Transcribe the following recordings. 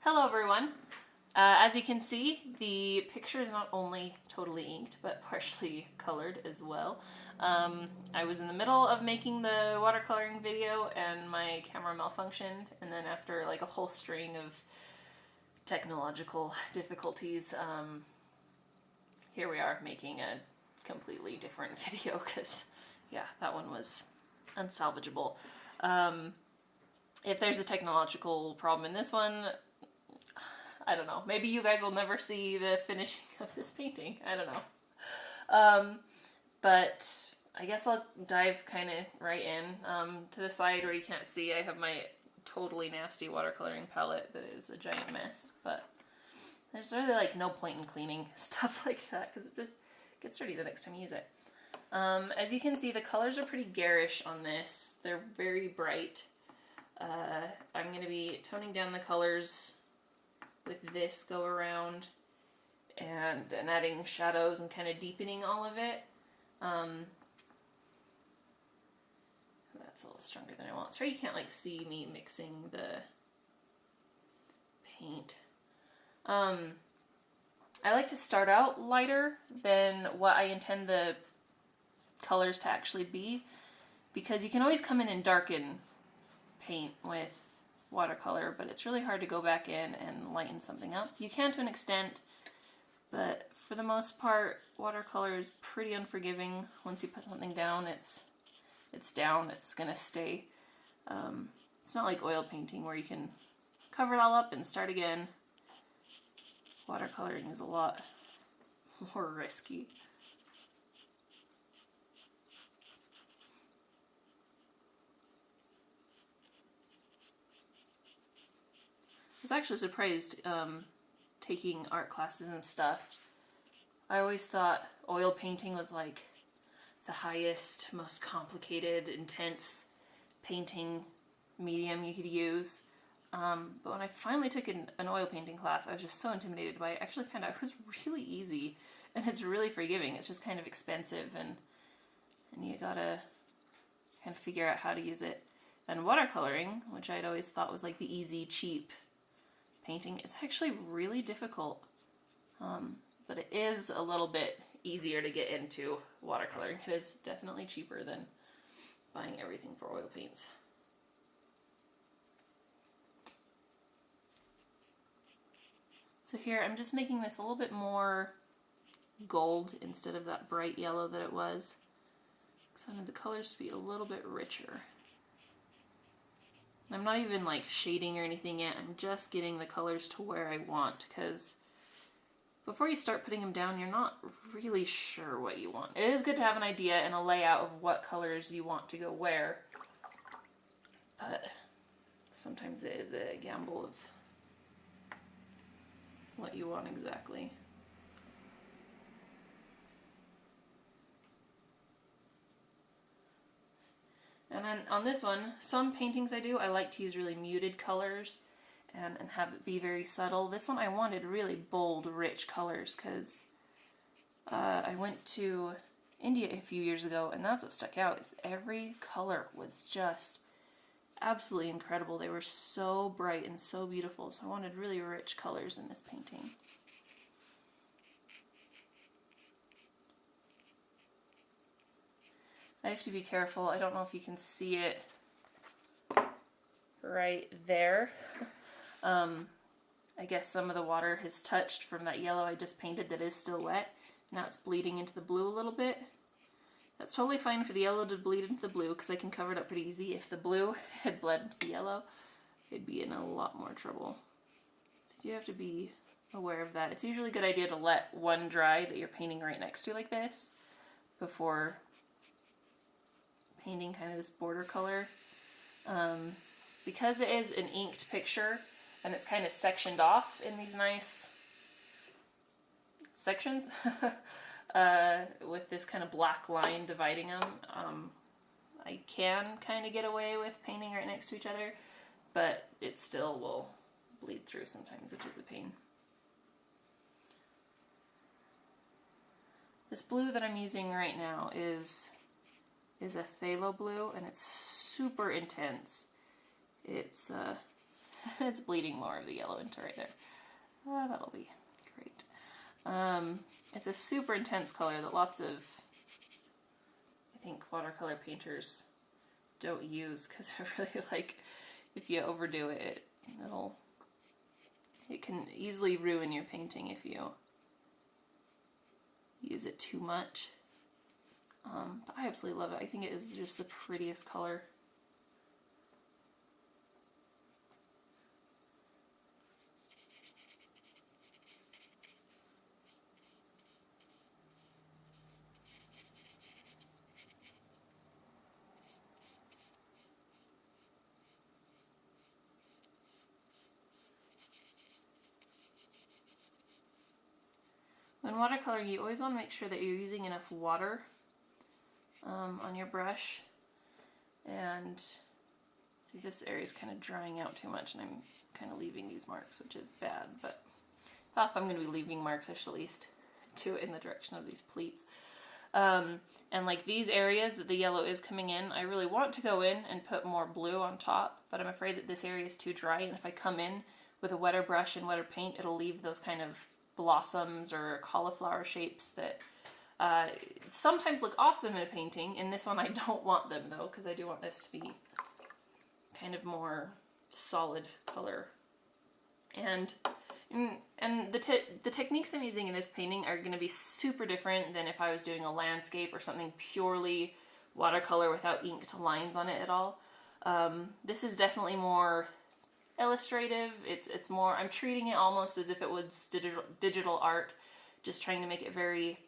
Hello everyone. As you can see, the picture is not only totally inked, but partially colored as well. I was in the middle of making the watercoloring video and my camera malfunctioned, and then after like a whole string of technological difficulties, here we are making a completely different video because, yeah, that one was unsalvageable. If there's a technological problem in this one, I don't know. Maybe you guys will never see the finishing of this painting. I don't know. But I guess I'll dive kind of right in. To the side where you can't see, I have my totally nasty watercoloring palette that is a giant mess. But there's really like no point in cleaning stuff like that because it just gets dirty the next time you use it. As you can see, the colors are pretty garish on this. They're very bright. I'm going to be toning down the colors with this go around and adding shadows and kind of deepening all of it. That's a little stronger than I want. Sorry you can't like see me mixing the paint. I like to start out lighter than what I intend the colors to actually be, because you can always come in and darken paint with watercolor, but it's really hard to go back in and lighten something up. You can to an extent, but for the most part, watercolor is pretty unforgiving. Once you put something down, it's down, it's gonna stay. It's not like oil painting where you can cover it all up and start again. Watercoloring is a lot more risky. I was actually surprised taking art classes and stuff. I always thought oil painting was like the highest, most complicated, intense painting medium you could use. But when I finally took an oil painting class, I was just so intimidated by it. I actually found out it was really easy and it's really forgiving. It's just kind of expensive and you gotta kind of figure out how to use it. And watercoloring, which I'd always thought was like the easy, cheap painting, is actually really difficult. But it is a little bit easier to get into watercoloring. It is definitely cheaper than buying everything for oil paints. So here I'm just making this a little bit more gold instead of that bright yellow that it was, because I wanted the colors to be a little bit richer. I'm not even like shading or anything yet, I'm just getting the colors to where I want, because before you start putting them down, you're not really sure what you want. It is good to have an idea and a layout of what colors you want to go where, but sometimes it is a gamble of what you want exactly. And then on this one, some paintings I like to use really muted colors and have it be very subtle. This one I wanted really bold, rich colors because I went to India a few years ago and that's what stuck out, is every color was just absolutely incredible. They were so bright and so beautiful, so I wanted really rich colors in this painting. I have to be careful. I don't know if you can see it right there. I guess some of the water has touched from that yellow I just painted that is still wet. Now it's bleeding into the blue a little bit. That's totally fine for the yellow to bleed into the blue because I can cover it up pretty easy. If the blue had bled into the yellow, it'd be in a lot more trouble. So you have to be aware of that. It's usually a good idea to let one dry that you're painting right next to like this before painting kind of this border color. Because it is an inked picture and it's kind of sectioned off in these nice sections with this kind of black line dividing them, I can kind of get away with painting right next to each other, but it still will bleed through sometimes, which is a pain. This blue that I'm using right now is a phthalo blue, and it's super intense. It's It's bleeding more of the yellow into right there. That'll be great. It's a super intense color that lots of, I think, watercolor painters don't use because I really like, if you overdo it, it can easily ruin your painting if you use it too much. But I absolutely love it. I think it is just the prettiest color. When watercoloring, you always want to make sure that you're using enough water on your brush. And see, this area is kind of drying out too much and I'm kind of leaving these marks, which is bad, but if I'm going to be leaving marks, I should at least do it in the direction of these pleats. And like these areas that the yellow is coming in, I really want to go in and put more blue on top, but I'm afraid that this area is too dry, and if I come in with a wetter brush and wetter paint, it'll leave those kind of blossoms or cauliflower shapes that sometimes look awesome in a painting. In this one I don't want them though, because I do want this to be kind of more solid color. And the techniques I'm using in this painting are going to be super different than if I was doing a landscape or something purely watercolor without inked lines on it at all. This is definitely more illustrative. It's more, I'm treating it almost as if it was digital art, just trying to make it very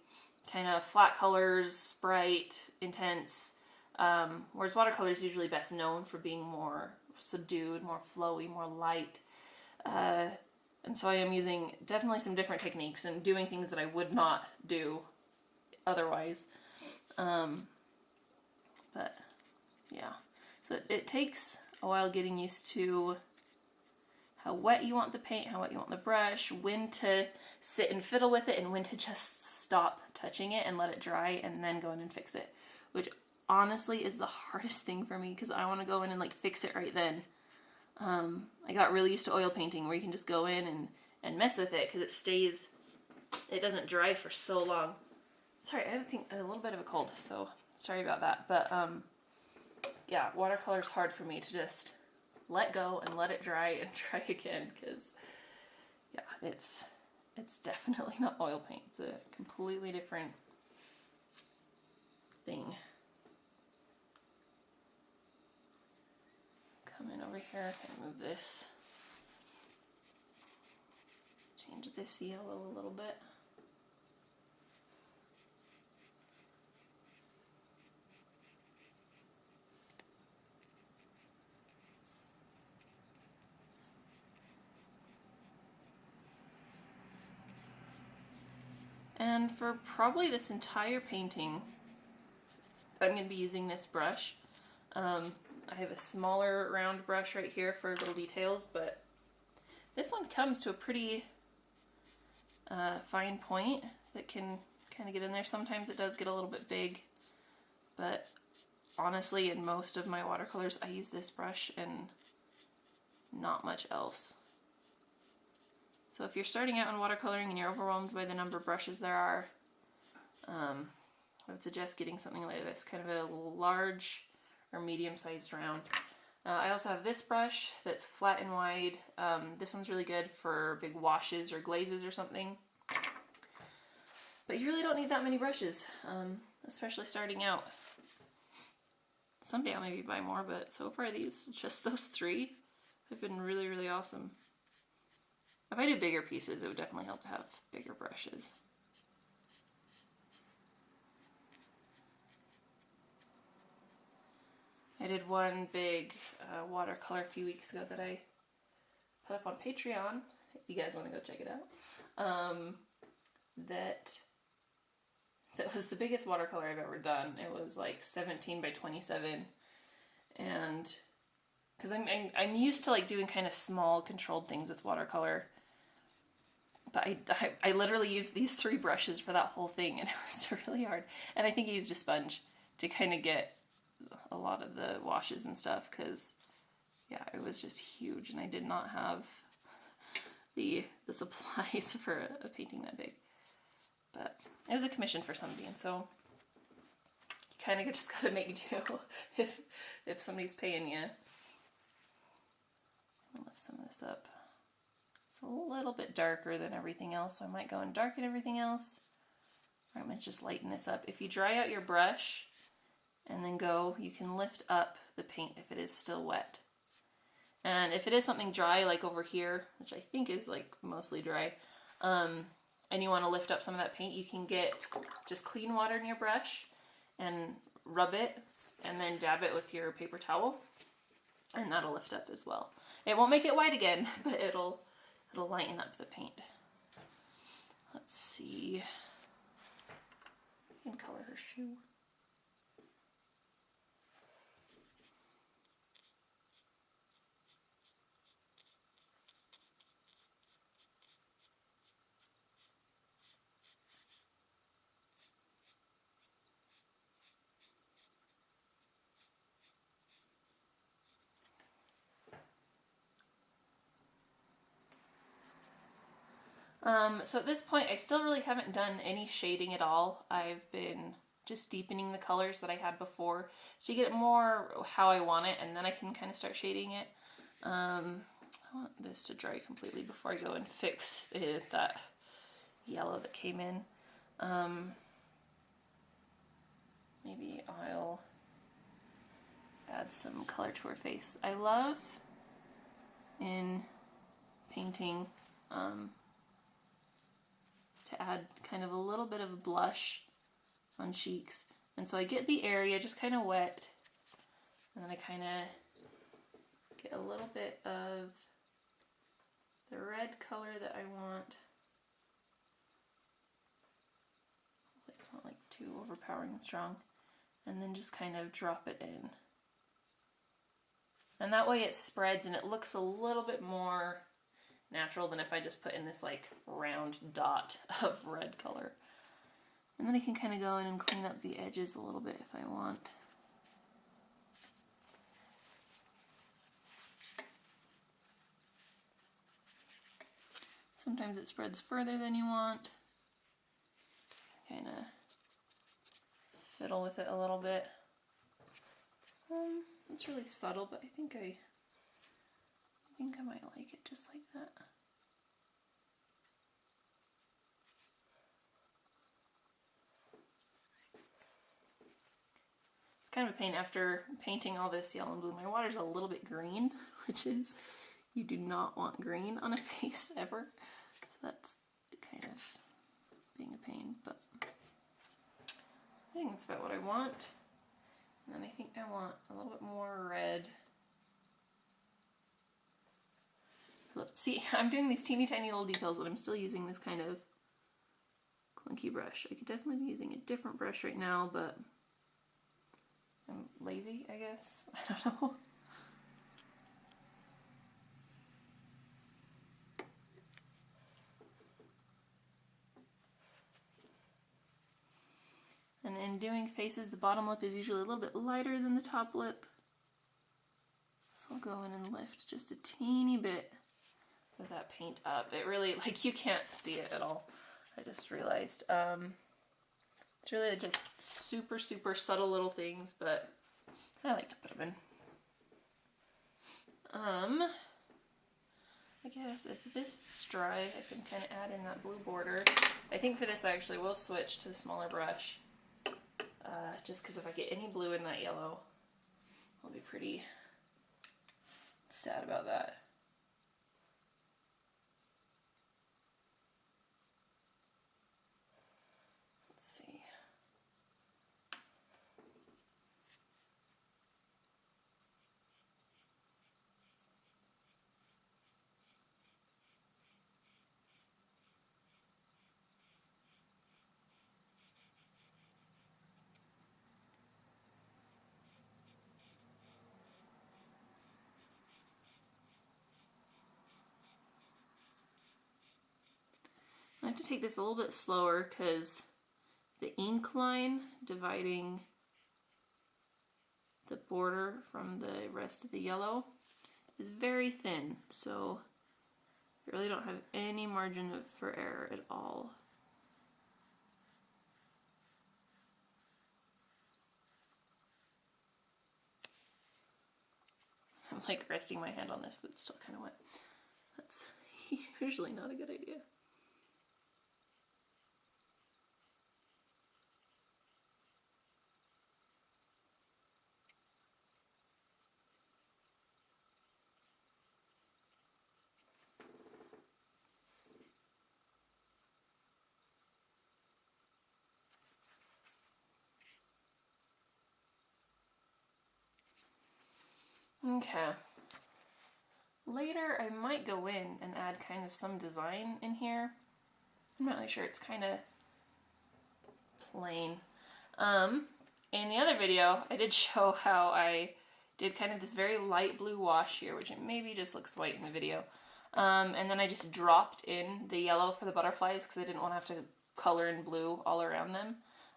kind of flat colors, bright, intense, whereas watercolor is usually best known for being more subdued, more flowy, more light. And so I am using definitely some different techniques and doing things that I would not do otherwise. But yeah, so it takes a while getting used to how wet you want the paint, how wet you want the brush, when to sit and fiddle with it, and when to just stop touching it and let it dry and then go in and fix it, which honestly is the hardest thing for me because I want to go in and like fix it right then. I got really used to oil painting where you can just go in and mess with it because it doesn't dry for so long. Sorry, I have a little bit of a cold, so sorry about that. But yeah, watercolor is hard for me to just let go and let it dry and try again because yeah, it's definitely not oil paint. It's a completely different thing. Come in over here and move this. Change this yellow a little bit. And for probably this entire painting, I'm going to be using this brush. I have a smaller round brush right here for little details, but this one comes to a pretty fine point that can kind of get in there. Sometimes it does get a little bit big, but honestly, in most of my watercolors, I use this brush and not much else. So if you're starting out in watercoloring and you're overwhelmed by the number of brushes there are, I would suggest getting something like this, kind of a large or medium-sized round. I also have this brush that's flat and wide. This one's really good for big washes or glazes or something. But you really don't need that many brushes, especially starting out. Someday I'll maybe buy more, but so far just those three have been really, really awesome. If I do bigger pieces, it would definitely help to have bigger brushes. I did one big watercolor a few weeks ago that I put up on Patreon, if you guys want to go check it out. That was the biggest watercolor I've ever done. It was like 17 by 27, and because I'm used to like doing kind of small controlled things with watercolor, but I literally used these 3 brushes for that whole thing, and it was really hard. And I think I used a sponge to kind of get a lot of the washes and stuff, because yeah, it was just huge, and I did not have the supplies for a painting that big. But it was a commission for somebody, and so you kind of just gotta make do if somebody's paying you. I'll lift some of this up. It's a little bit darker than everything else, so I might go and darken everything else. Or I might just lighten this up. If you dry out your brush and then go, you can lift up the paint if it is still wet. And if it is something dry, like over here, which I think is like mostly dry, and you want to lift up some of that paint, you can get just clean water in your brush and rub it and then dab it with your paper towel, and that'll lift up as well. It won't make it white again, but it'll lighten up the paint. Let's see. I can color her shoe. So at this point, I still really haven't done any shading at all. I've been just deepening the colors that I had before to get it more how I want it, and then I can kind of start shading it. I want this to dry completely before I go and fix that yellow that came in. Maybe I'll add some color to her face. I love in painting to add kind of a little bit of blush on cheeks. And so I get the area just kind of wet, and then I kind of get a little bit of the red color that I want. It's not like too overpowering and strong. And then just kind of drop it in. And that way it spreads and it looks a little bit more natural than if I just put in this like round dot of red color. And then I can kind of go in and clean up the edges a little bit if I want. Sometimes it spreads further than you want. Kind of fiddle with it a little bit. It's really subtle, but I think I might like it just like that. It's kind of a pain after painting all this yellow and blue. My water's a little bit green, which is, you do not want green on a face ever. So that's kind of being a pain, but I think that's about what I want. And then I think I want a little bit more red. See, I'm doing these teeny tiny little details, and I'm still using this kind of clunky brush. I could definitely be using a different brush right now, but I'm lazy, I guess. I don't know. And in doing faces, the bottom lip is usually a little bit lighter than the top lip. So I'll go in and lift just a teeny bit of that paint up. It really, like, you can't see it at all. I just realized. It's really just super, super subtle little things, but I like to put them in. I guess if this is dry, I can kind of add in that blue border. I think for this I actually will switch to the smaller brush. Just because if I get any blue in that yellow, I'll be pretty sad about that. Let's see. I have to take this a little bit slower because the ink line dividing the border from the rest of the yellow is very thin, so I really don't have any margin for error at all. I'm like resting my hand on this, but it's still kind of wet. That's usually not a good idea. Okay. Later I might go in and add kind of some design in here. I'm not really sure, it's kind of plain. In the other video I did show how I did kind of this very light blue wash here, which it maybe just looks white in the video. And then I just dropped in the yellow for the butterflies because I didn't want to have to color in blue all around them.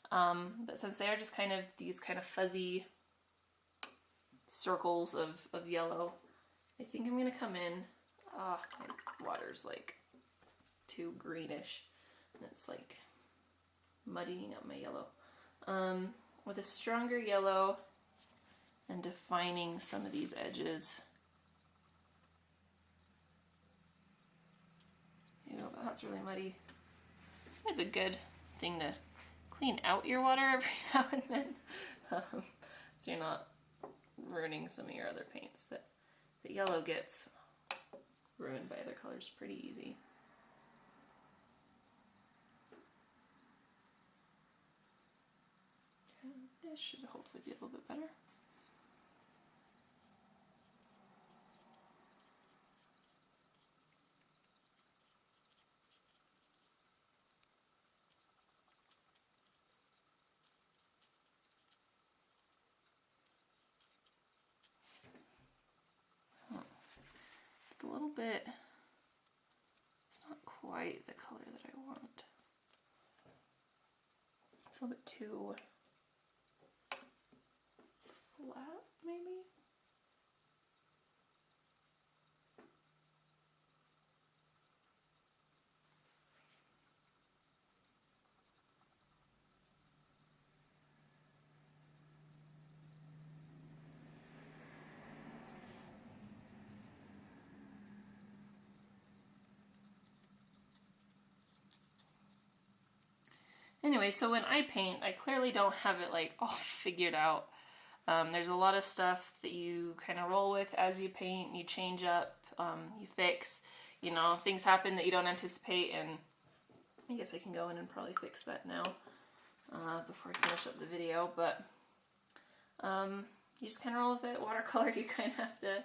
But since they are just kind of these kind of fuzzy circles of yellow, I think I'm going to come in, my water's like too greenish, and it's like muddying up my yellow, with a stronger yellow and defining some of these edges. Ew, that's really muddy. It's a good thing to clean out your water every now and then, so you're not ruining some of your other paints. That the yellow gets ruined by other colors pretty easy. Okay, this should hopefully be a little bit better. A little bit, it's not quite the color that I want. It's a little bit too flat, maybe? Anyway, so when I paint, I clearly don't have it like all figured out. There's a lot of stuff that you kind of roll with as you paint, you change up, you fix, you know, things happen that you don't anticipate, and I guess I can go in and probably fix that now before I finish up the video, but you just kind of roll with it. Watercolor, you kind of have to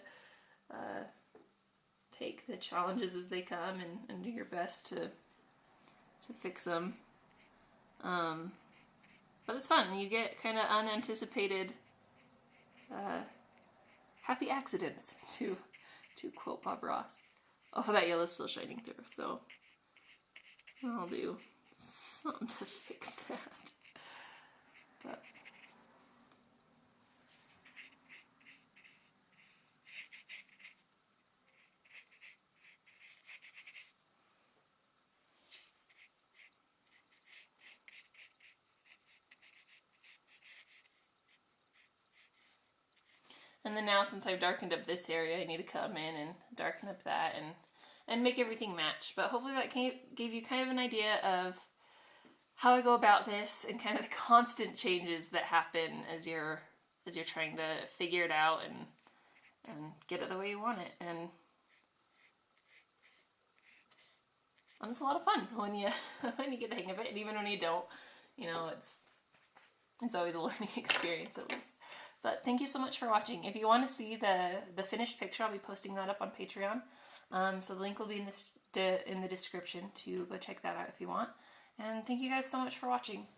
take the challenges as they come and do your best to fix them. But it's fun. You get kind of unanticipated happy accidents, to quote Bob Ross. Oh, that yellow's still shining through, so I'll do something to fix that. But and then now, since I've darkened up this area, I need to come in and darken up that and make everything match. But hopefully that gave you kind of an idea of how I go about this and kind of the constant changes that happen as you're trying to figure it out and get it the way you want it. And it's a lot of fun when you get the hang of it, and even when you don't, you know, it's always a learning experience at least. But thank you so much for watching. If you want to see the finished picture, I'll be posting that up on Patreon. So the link will be in the description to go check that out if you want. And thank you guys so much for watching.